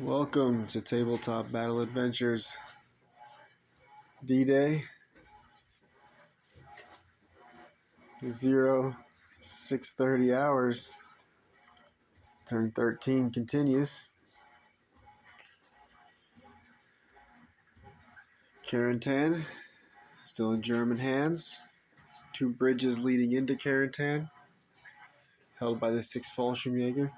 Welcome to Tabletop Battle Adventures D-Day 0630 hours. Turn 13 continues. Carentan still in German hands. Two bridges leading into Carentan, held by the 6th Fallschirmjäger.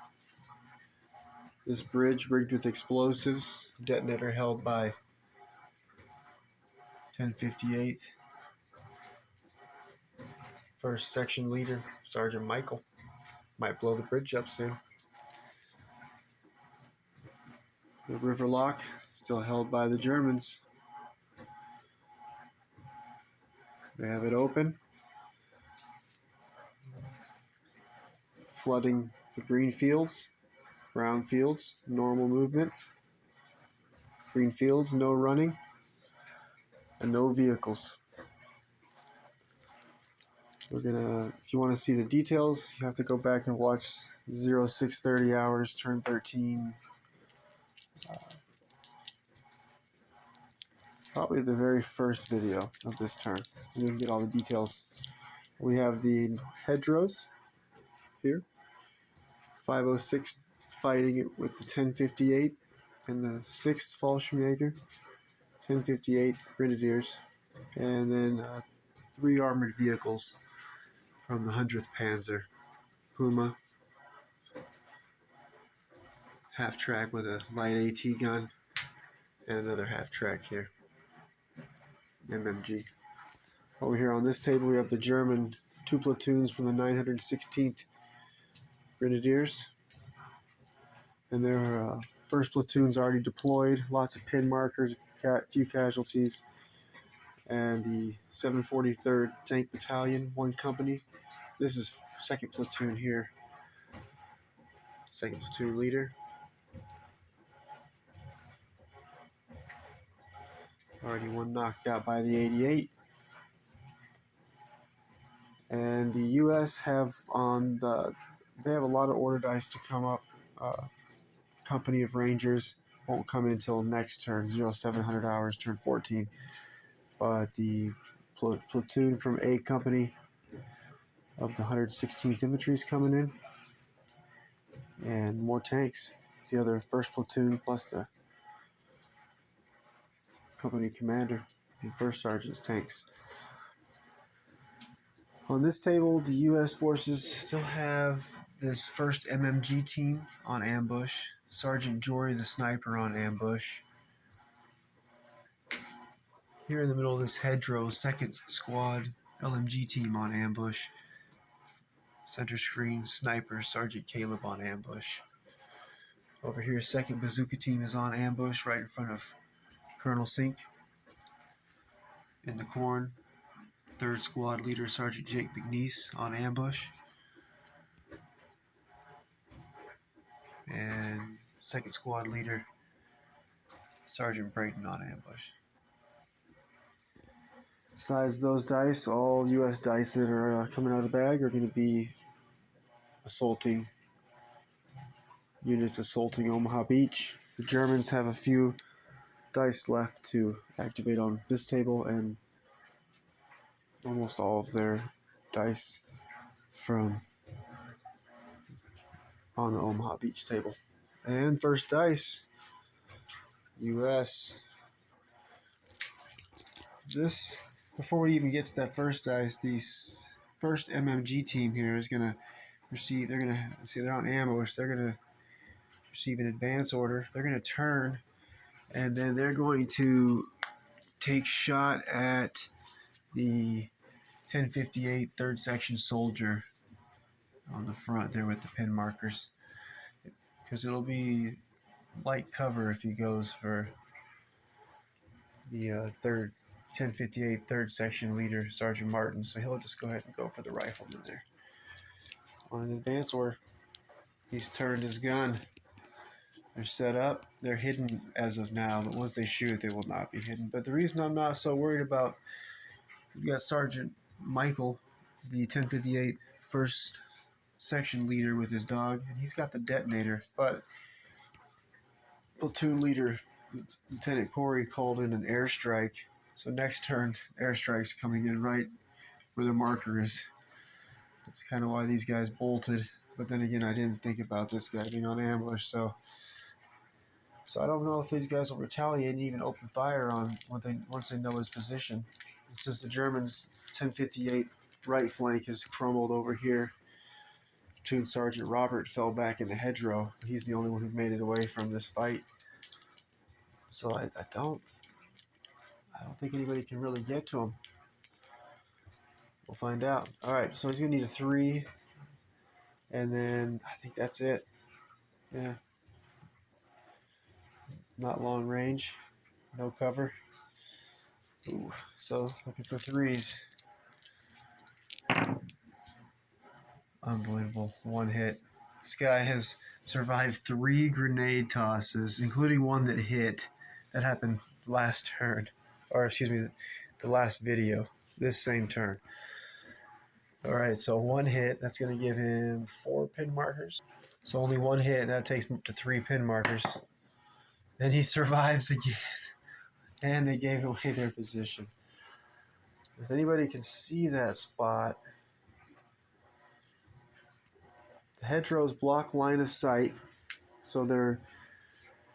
This bridge rigged with explosives, detonator held by 1058. First section leader, Sergeant Michael. Might blow the bridge up soon. The river lock still held by the Germans. They have it open, flooding the green fields, brown fields, normal movement. Green fields, no running, and no vehicles. If you want to see the details, you have to go back and watch 0630 hours, turn 13. Probably the very first video of this turn. And you can get all the details. We have the hedgerows here. 506 fighting it with the 1058 and the 6th Fallschirmjäger. 1058 Grenadiers. And then 3 armored vehicles from the 100th Panzer. Puma, half-track with a light AT gun, and another half-track here, MMG. Over here on this table we have the German 2 platoons from the 916th Grenadiers, and their first platoon's already deployed, lots of pin markers, few casualties, and the 743rd Tank Battalion, 1 company. This is 2nd platoon here, 2nd platoon leader. Already 1 knocked out by the 88. And the U.S. they have a lot of order dice to come up. Company of Rangers won't come in until next turn, 0700 hours, turn 14. But the platoon from A Company of the 116th Infantry is coming in. And more tanks. The other 1st platoon plus the company commander and 1st sergeant's tanks. On this table, the U.S. forces still have this 1st MMG team on ambush, Sergeant Jory the sniper on ambush. Here in the middle of this hedgerow, 2nd Squad LMG team on ambush, center screen sniper Sergeant Caleb on ambush. Over here, 2nd Bazooka team is on ambush right in front of Colonel Sink. In the corn, 3rd Squad leader Sergeant Jake McNeese on ambush. And 2nd Squad leader Sergeant Brayton on ambush. Besides those dice, all U.S. dice that are coming out of the bag are going to be assaulting units, assaulting Omaha Beach. The Germans have a few dice left to activate on this table, and almost all of their dice from on the Omaha Beach table. And first dice, U.S. Before we even get to that first dice, the 1st MMG team here is going to receive, they're on ambush, they're going to receive an advance order, they're going to turn, and then they're going to take shot at the 1058 3rd Section soldier on the front there with the pin markers, because it'll be light cover if he goes for the 1058 3rd Section leader, Sergeant Martin, so he'll just go ahead and go for the rifleman there. On an advance order, he's turned his gun. They're set up. They're hidden as of now, but once they shoot, they will not be hidden. But the reason I'm not so worried about, we got Sergeant Michael, the 1058 1st Section leader with his dog, and he's got the detonator, but platoon leader, Lieutenant Corey, called in an airstrike. So next turn, airstrike's coming in right where the marker is. That's kind of why these guys bolted. But then again, I didn't think about this guy being on ambush, so I don't know if these guys will retaliate and even open fire on once they know his position. It says the Germans' 1058 right flank has crumbled over here. Platoon Sergeant Robert fell back in the hedgerow. He's the only one who made it away from this fight. So I don't think anybody can really get to him. We'll find out. All right, so he's gonna need a 3, and then I think that's it. Yeah, not long range, no cover. Ooh, so looking for 3s. Unbelievable, 1 hit. This guy has survived 3 grenade tosses, including one that hit. That happened last turn, or excuse me, the last video. This same turn. All right, so 1 hit. That's going to give him 4 pin markers. So only 1 hit. That takes him to 3 pin markers. Then he survives again, and they gave away their position. If anybody can see that spot, the hedgerows block line of sight, so they're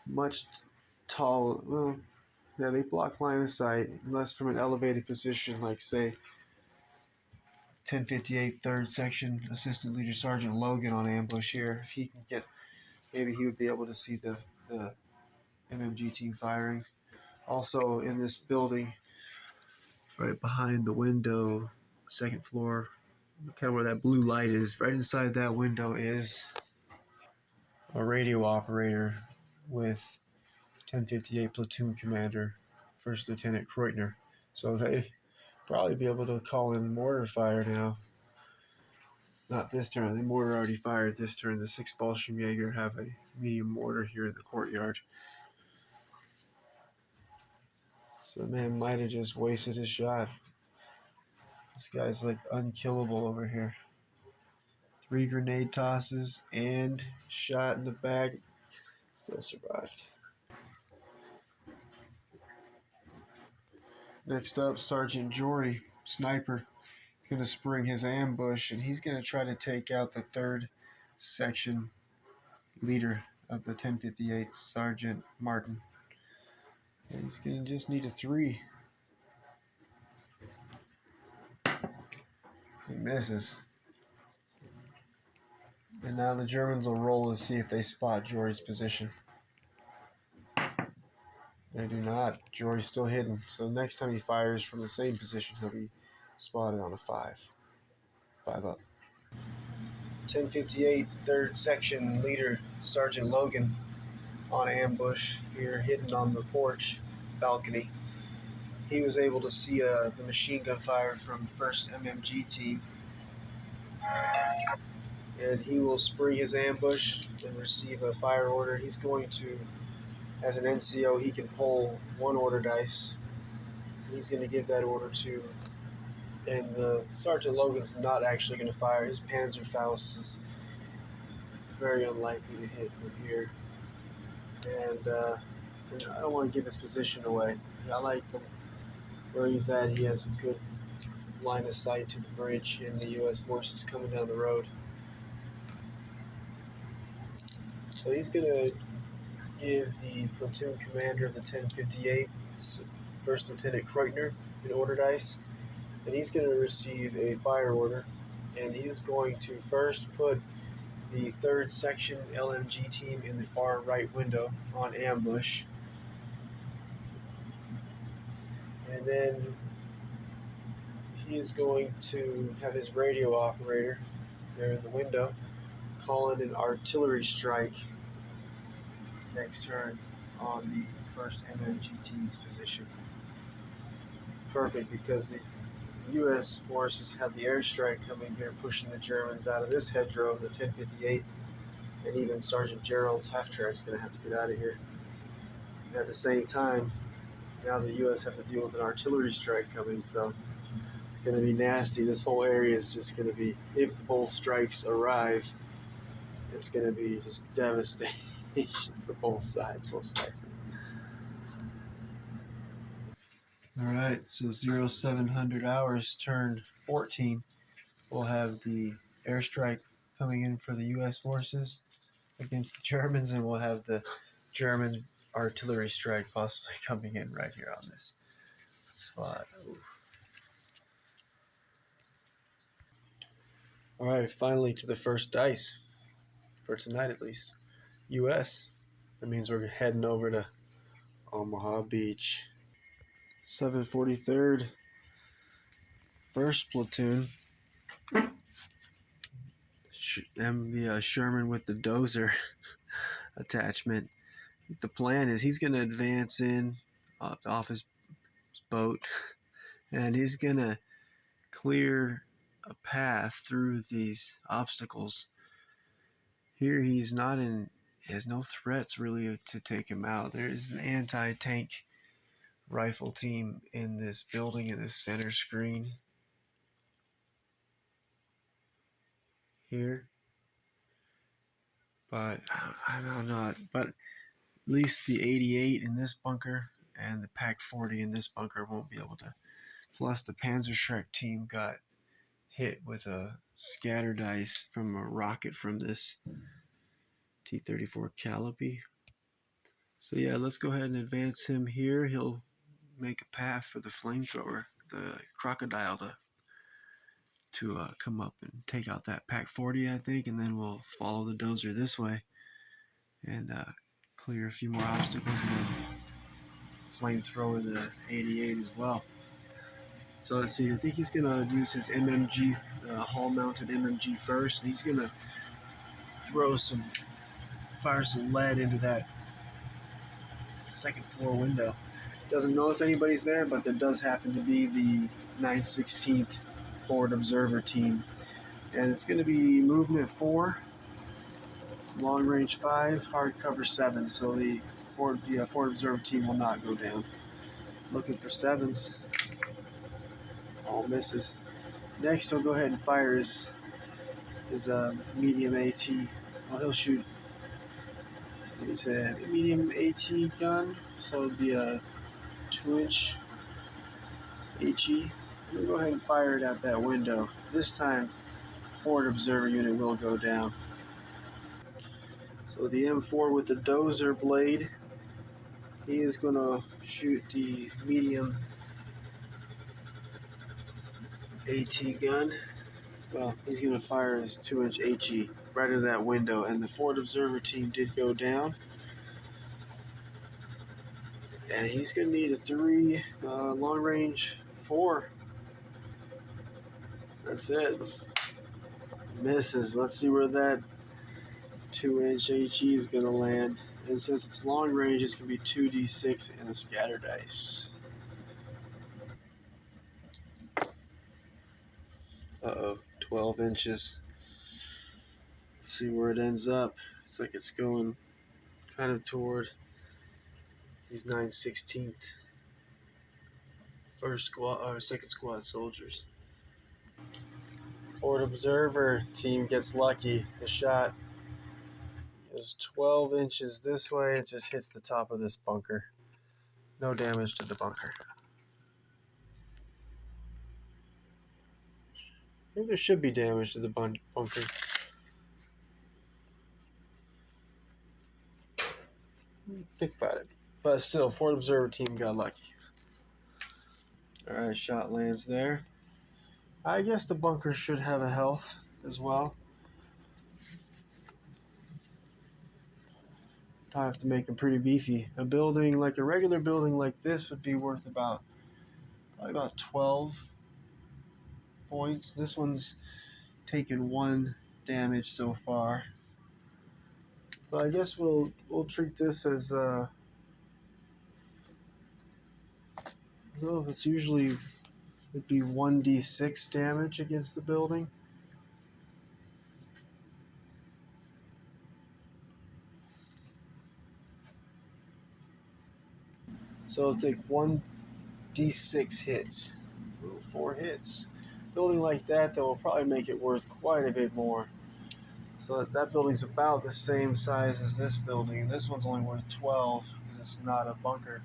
much tall. Well, yeah, they block line of sight unless from an elevated position, like say 1058 3rd Section Assistant Leader Sergeant Logan on ambush here. If he can get, maybe he would be able to see the MMG team firing. Also in this building, right behind the window, 2nd floor, kind of where that blue light is, right inside that window is a radio operator with 1058 Platoon Commander, 1st Lieutenant Kreutner. So they probably be able to call in mortar fire now. Not this turn. The mortar already fired this turn. The 6th Fallschirmjäger have a medium mortar here in the courtyard. So the man might have just wasted his shot. This guy's like unkillable over here. 3 grenade tosses and shot in the back. Still survived. Next up, Sergeant Jory, sniper. He's going to spring his ambush, and he's going to try to take out the 3rd Section leader of the 1058, Sergeant Martin. And he's going to just need a 3. He misses. And now the Germans will roll to see if they spot Jory's position. They do not. Jory's still hidden. So next time he fires from the same position, he'll be spotted on a 5. 5 up. 1058, 3rd Section leader, Sergeant Logan, on ambush here, hidden on the porch balcony. He was able to see the machine gun fire from 1st MMG team. And he will spring his ambush and receive a fire order. He's going to, as an NCO, he can pull 1 order dice. He's going to give that order to, and the Sergeant Logan's not actually going to fire. His Panzerfaust is very unlikely to hit from here. And I don't want to give his position away. I like where he's at. He has a good line of sight to the bridge and the U.S. forces coming down the road. So he's going to give the platoon commander of the 1058, 1st Lieutenant Kreutner, an order dice, and he's going to receive a fire order, and he's going to first put the 3rd Section LMG team in the far right window on ambush, and then he is going to have his radio operator there in the window call in an artillery strike next turn on the 1st MMG team's position. Perfect, because the U.S. forces have the airstrike coming here, pushing the Germans out of this hedgerow, the 1058, and even Sergeant Gerald's half-track's going to have to get out of here. And at the same time, now the U.S. have to deal with an artillery strike coming, so it's going to be nasty. This whole area is just going to be, if the both strikes arrive, it's going to be just devastating. information for both sides, most likely. Alright, so 0700 hours turn 14. We'll have the airstrike coming in for the U.S. forces against the Germans, and we'll have the German artillery strike possibly coming in right here on this spot. Alright, finally to the first dice, for tonight at least. U.S. That means we're heading over to Omaha Beach. 743rd, 1st platoon. Sherman with the dozer attachment. The plan is he's going to advance in off his boat, and he's going to clear a path through these obstacles. Here he's not in, has no threats really to take him out. There is an anti-tank rifle team in this building in the center screen here. But I don't know, but at least the 88 in this bunker and the Pac 40 in this bunker won't be able to. Plus, the Panzerschreck team got hit with a scatter dice from a rocket from this T-34 Calliope. So yeah, let's go ahead and advance him here. He'll make a path for the flamethrower, the crocodile, to come up and take out that Pac 40, I think, and then we'll follow the dozer this way and clear a few more obstacles and then flamethrower the 88 as well. So let's see, I think he's going to use his MMG, hull-mounted MMG first, and he's going to fire some lead into that second floor window. Doesn't know if anybody's there, but there does happen to be the 916th Forward Observer team. And it's going to be movement 4, long range 5, hard cover 7. So the Forward Observer team will not go down. Looking for 7s. All misses. Next, he'll go ahead and fire his medium AT. Well, he'll shoot. It's a medium AT gun, so it'll be a 2-inch HE. We'll go ahead and fire it at that window. This time, Forward Observer unit will go down. So the M4 with the dozer blade, he is going to shoot the medium AT gun. Well, he's going to fire his 2-inch HE right at that window, and the Forward Observer team did go down. And he's going to need a 3 long range 4. That's it. Misses. Let's see where that 2-inch HE is going to land. And since it's long range, it's going to be 2d6 and a scatter dice. Uh-oh, 12 inches. Let's see where it ends up. Looks like it's going kind of toward these 916th second squad soldiers. Forward Observer team gets lucky. The shot is 12 inches this way. It just hits the top of this bunker. No damage to the bunker. I think there should be damage to the bunker. Think about it. But still, Forward Observer team got lucky. Alright, shot lands there. I guess the bunker should have a health as well. I have to make them pretty beefy. A building, like a regular building like this, would be worth probably about 12 points. This one's taken 1 damage so far. So I guess we'll treat this as I don't know if it's usually it'd be 1d6 damage against the building. So it'll take 1d6 hits. 4 hits. Building like that, though, will probably make it worth quite a bit more. So that building's about the same size as this building. This one's only worth 12 because it's not a bunker.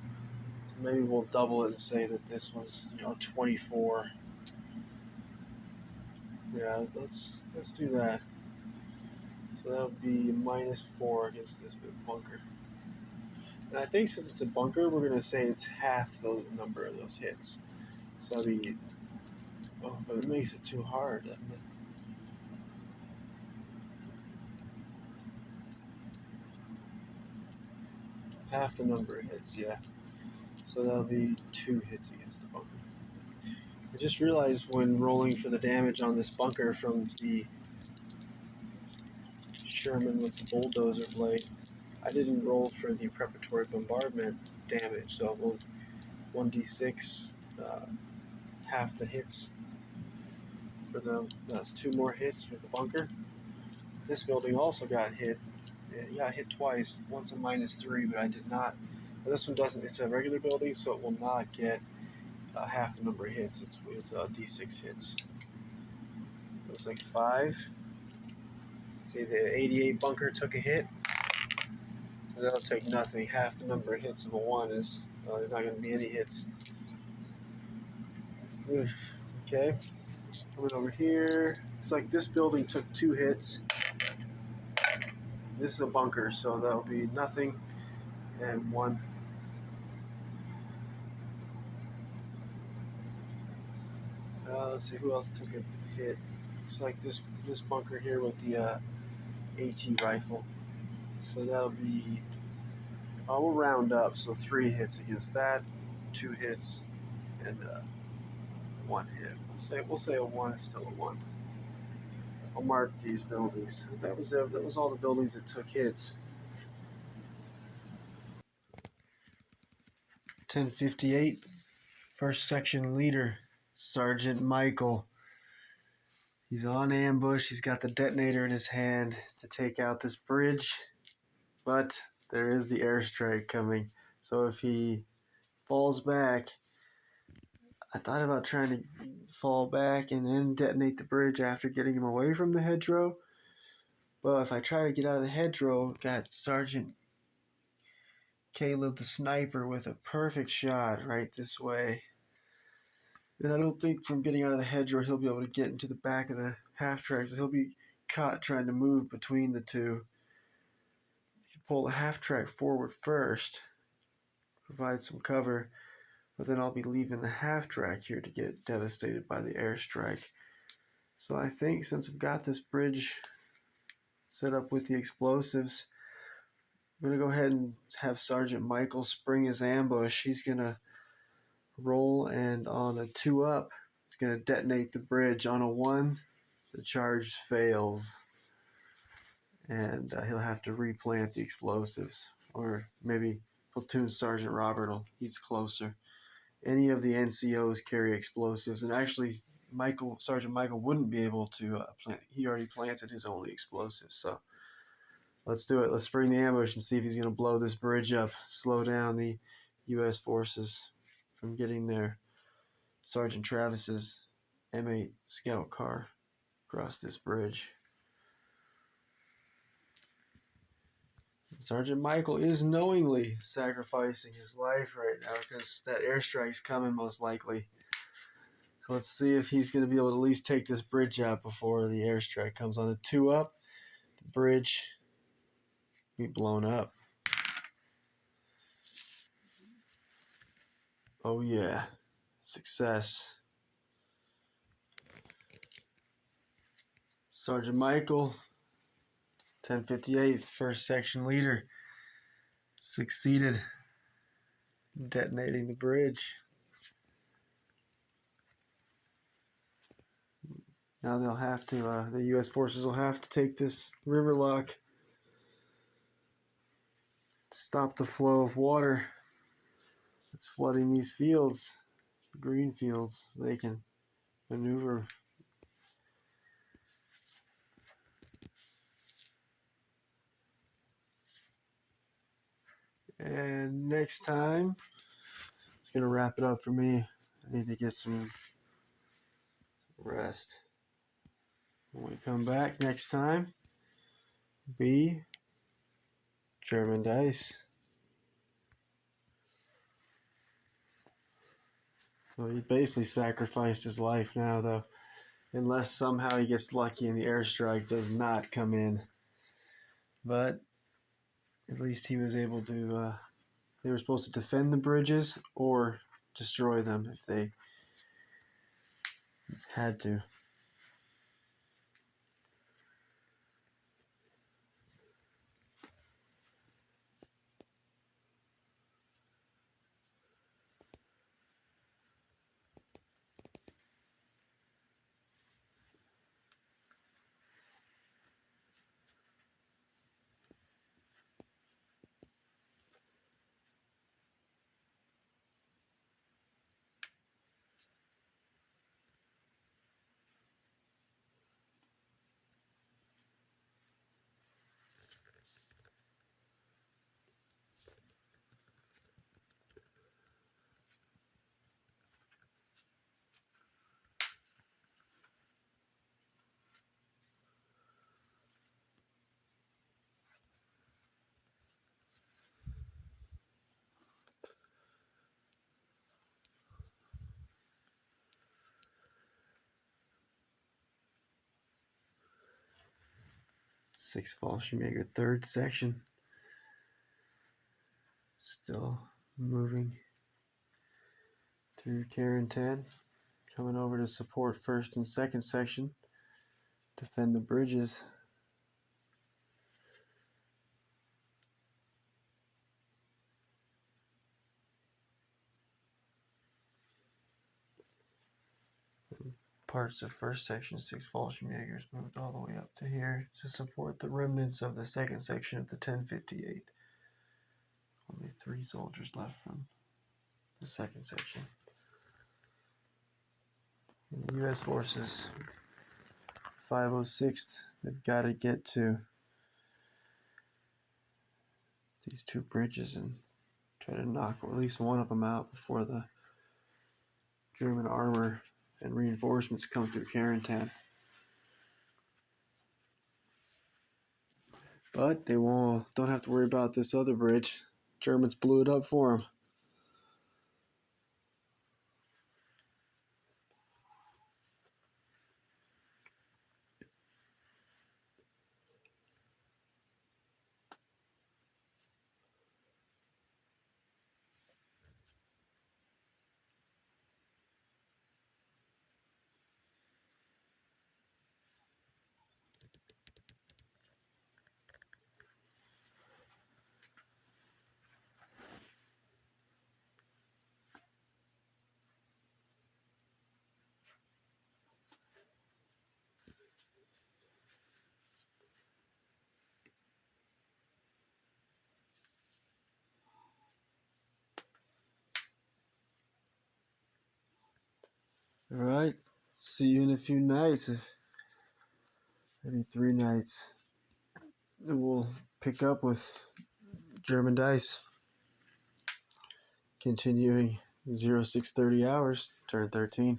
So maybe we'll double it and say that this was, 24. Yeah, let's do that. So that would be -4 against this bunker. And I think since it's a bunker, we're gonna say it's half the number of those hits. So that'd be, oh, but it makes it too hard, doesn't it? Half the number of hits, yeah. So that'll be 2 hits against the bunker. I just realized when rolling for the damage on this bunker from the Sherman with the bulldozer blade, I didn't roll for the preparatory bombardment damage, so we'll 1d6, half the hits for that's 2 more hits for the bunker. This building also got hit. It got hit twice, once a -3, but I did not. But this one doesn't. It's a regular building, so it will not get half the number of hits. It's d6 hits. Looks like 5. See, the 88 bunker took a hit. So that'll take nothing. Half the number of hits of a 1 is there's not going to be any hits. Okay, coming over here. It's like this building took 2 hits. This is a bunker, so that'll be nothing and 1. Let's see who else took a hit. Looks like this bunker here with the AT rifle. So that'll be, we'll round up. So 3 hits against that, 2 hits, and 1 hit. We'll say a 1 is still a 1. I'll mark these buildings. That was all the buildings that took hits. 1058, first section leader, Sergeant Michael. He's on ambush. He's got the detonator in his hand to take out this bridge, but there is the airstrike coming. So if he falls back, I thought about trying to fall back and then detonate the bridge after getting him away from the hedgerow. Well, if I try to get out of the hedgerow, got Sergeant Caleb the sniper with a perfect shot right this way. And I don't think from getting out of the hedgerow he'll be able to get into the back of the half track, so he'll be caught trying to move between the two. You can pull the half track forward first, provide some cover, but then I'll be leaving the half track here to get devastated by the airstrike. So I think since I've got this bridge set up with the explosives, I'm going to go ahead and have Sergeant Michael spring his ambush. He's going to roll, and on a 2-up, he's going to detonate the bridge. On a 1, the charge fails, and he'll have to replant the explosives. Or maybe platoon Sergeant Robert, he's closer. Any of the NCOs carry explosives, and actually Sergeant Michael wouldn't be able to plant. He already planted his only explosives, so let's do it. Let's spring the ambush and see if he's going to blow this bridge up, slow down the U.S. forces from getting their Sergeant Travis's M8 scout car across this bridge. Sergeant Michael is knowingly sacrificing his life right now because that airstrike's coming most likely. So let's see if he's going to be able to at least take this bridge out before the airstrike comes. On a 2-up, the bridge be blown up. Oh yeah, success. Sergeant Michael, 1058th, first section leader, succeeded in detonating the bridge. Now they'll have to, the U.S. forces will have to take this river lock, stop the flow of water that's flooding these fields, the green fields, so they can maneuver. And next time, it's going to wrap it up for me. I need to get some rest. When we come back next time, B, German dice. So he basically sacrificed his life now, though. Unless somehow he gets lucky and the airstrike does not come in. But at least he was able to, they were supposed to defend the bridges or destroy them if they had to. Six Fallschirmjäger, third section. Still moving through Karen-10. Coming over to support first and second section. Defend the bridges. Parts of first section, 6 Fallschirmjägers moved all the way up to here to support the remnants of the second section of the 1058. Only 3 soldiers left from the second section. And the U.S. forces, 506th, they've got to get to these 2 bridges and try to knock at least one of them out before the German armor and reinforcements come through Karen-10. But they don't have to worry about this other bridge. Germans blew it up for them. Alright, see you in a few nights. Maybe 3 nights. And we'll pick up with German dice. Continuing 0630 hours, turn 13.